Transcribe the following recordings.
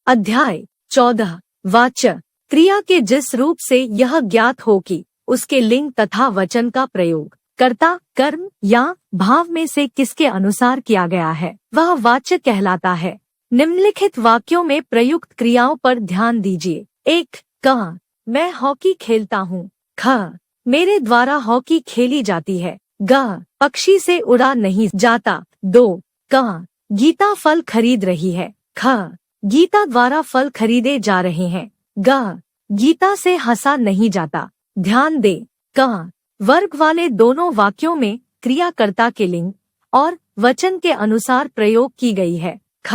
अध्याय 14 वाच्य क्रिया के जिस रूप से यह ज्ञात हो कि उसके लिंग तथा वचन का प्रयोग कर्ता, कर्म या भाव में से किसके अनुसार किया गया है वह वाच्य कहलाता है। निम्नलिखित वाक्यों में प्रयुक्त क्रियाओं पर ध्यान दीजिए। 1. क. मैं हॉकी खेलता हूँ। ख. मेरे द्वारा हॉकी खेली जाती है। ग. पक्षी से उड़ा नहीं जाता। 2. क. गीता फल खरीद रही है। ख. गीता द्वारा फल खरीदे जा रहे हैं। ग. गीता से हंसा नहीं जाता। ध्यान दे। क. वर्ग वाले दोनों वाक्यों में क्रिया कर्ता के लिंग और वचन के अनुसार प्रयोग की गई है। ख.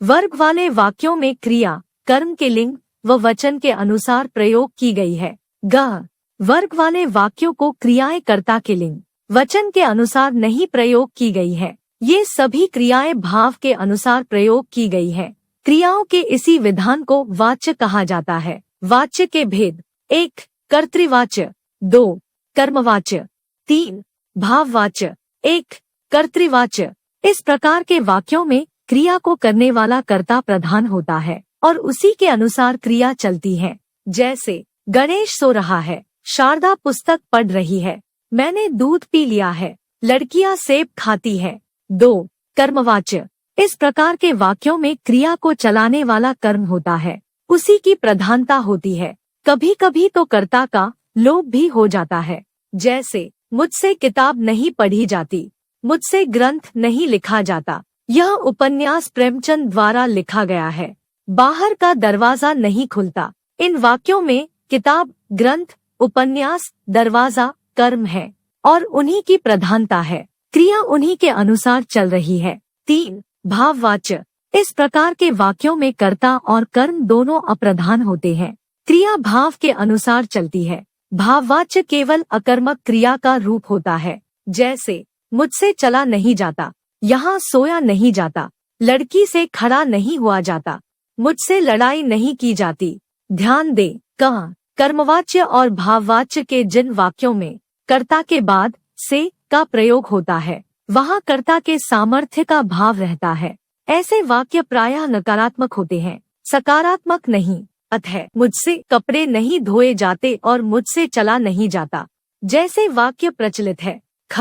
वर्ग वाले वाक्यों में क्रिया कर्म के लिंग व वचन के अनुसार प्रयोग की गई है। ग. वर्ग वाले वाक्यों को क्रियाएं कर्ता के लिंग वचन के अनुसार नहीं प्रयोग की गई है। ये सभी क्रियाएं भाव के अनुसार प्रयोग की गई है। क्रियाओं के इसी विधान को वाच्य कहा जाता है। वाच्य के भेद 1. कर्तृवाच्य 2. कर्मवाच्य 3. भाववाच्य 1. कर्तृवाच्य इस प्रकार के वाक्यों में क्रिया को करने वाला कर्ता प्रधान होता है और उसी के अनुसार क्रिया चलती है। जैसे गणेश सो रहा है, शारदा पुस्तक पढ़ रही है, मैंने दूध पी लिया है, लड़कियां सेब खाती है। 2. कर्मवाच्य इस प्रकार के वाक्यों में क्रिया को चलाने वाला कर्म होता है, उसी की प्रधानता होती है। कभी कभी तो कर्ता का लोभ भी हो जाता है। जैसे मुझसे किताब नहीं पढ़ी जाती, मुझसे ग्रंथ नहीं लिखा जाता। यह उपन्यास प्रेमचंद द्वारा लिखा गया है। बाहर का दरवाजा नहीं खुलता। इन वाक्यों में किताब, ग्रंथ, उपन्यास, दरवाजा कर्म है और उन्हीं की प्रधानता है। क्रिया उन्हीं के अनुसार चल रही है। 3. भाववाच्य इस प्रकार के वाक्यों में कर्ता और कर्म दोनों अप्रधान होते हैं। क्रिया भाव के अनुसार चलती है। भाववाच्य केवल अकर्मक क्रिया का रूप होता है। जैसे मुझसे चला नहीं जाता, यहाँ सोया नहीं जाता, लड़की से खड़ा नहीं हुआ जाता, मुझसे लड़ाई नहीं की जाती। ध्यान दे। क. कर्मवाच्य और भाववाच्य के जिन वाक्यों में कर्ता के बाद से का प्रयोग होता है वहाँ कर्ता के सामर्थ्य का भाव रहता है। ऐसे वाक्य प्रायः नकारात्मक होते हैं, सकारात्मक नहीं। अतः मुझसे कपड़े नहीं धोए जाते और मुझसे चला नहीं जाता जैसे वाक्य प्रचलित है। ख.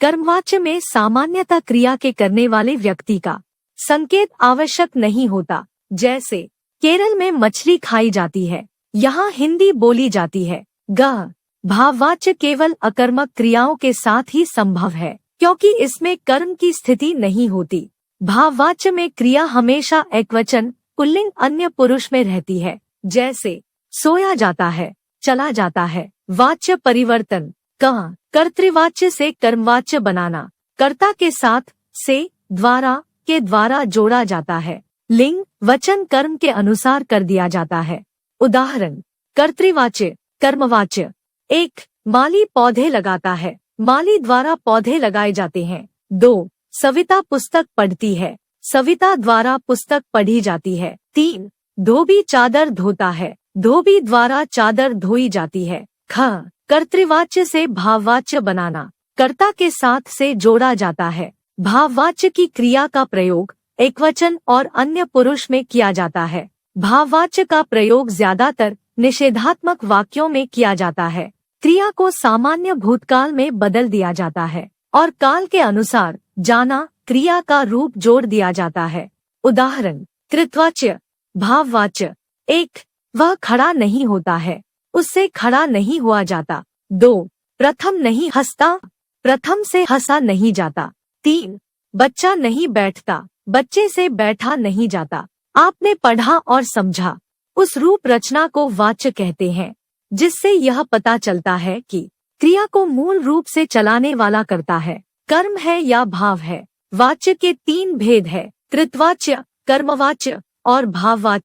कर्मवाच्य में सामान्यतः क्रिया के करने वाले व्यक्ति का संकेत आवश्यक नहीं होता। जैसे केरल में मछली खाई जाती है, यहाँ हिंदी बोली जाती है। ग. भाववाच्य केवल अकर्मक क्रियाओं के साथ ही संभव है क्योंकि इसमें कर्म की स्थिति नहीं होती। भाववाच्य में क्रिया हमेशा एकवचन पुल्लिंग अन्य पुरुष में रहती है। जैसे सोया जाता है, चला जाता है। वाच्य परिवर्तन। क. कर्तृवाच्य से कर्मवाच्य बनाना कर्ता के साथ से, द्वारा, के द्वारा जोड़ा जाता है। लिंग वचन कर्म के अनुसार कर दिया जाता है। उदाहरण: कर्तृवाच्य कर्मवाच्य 1. माली पौधे लगाता है, माली द्वारा पौधे लगाए जाते हैं। 2. सविता पुस्तक पढ़ती है, सविता द्वारा पुस्तक पढ़ी जाती है। 3. धोबी चादर धोता है, धोबी द्वारा चादर धोई जाती है। ख. कर्तृवाच्य से भाववाच्य बनाना कर्ता के साथ से जोड़ा जाता है। भाववाच्य की क्रिया का प्रयोग एकवचन और अन्य पुरुष में किया जाता है। भाववाच्य का प्रयोग ज्यादातर निषेधात्मक वाक्यों में किया जाता है। क्रिया को सामान्य भूतकाल में बदल दिया जाता है और काल के अनुसार जाना क्रिया का रूप जोड़ दिया जाता है। उदाहरण: कृतवाच्य भाववाच्य 1. वह खड़ा नहीं होता है, उससे खड़ा नहीं हुआ जाता। 2. प्रथम नहीं हंसता, प्रथम से हंसा नहीं जाता। 3. बच्चा नहीं बैठता, बच्चे से बैठा नहीं जाता। आपने पढ़ा और समझा। उस रूप रचना को वाच्य कहते हैं, जिससे यह पता चलता है कि क्रिया को मूल रूप से चलाने वाला कर्ता है, कर्म है या भाव है। वाच्य के 3 भेद है: कृतवाच्य, कर्मवाच्य और भाववाच्य।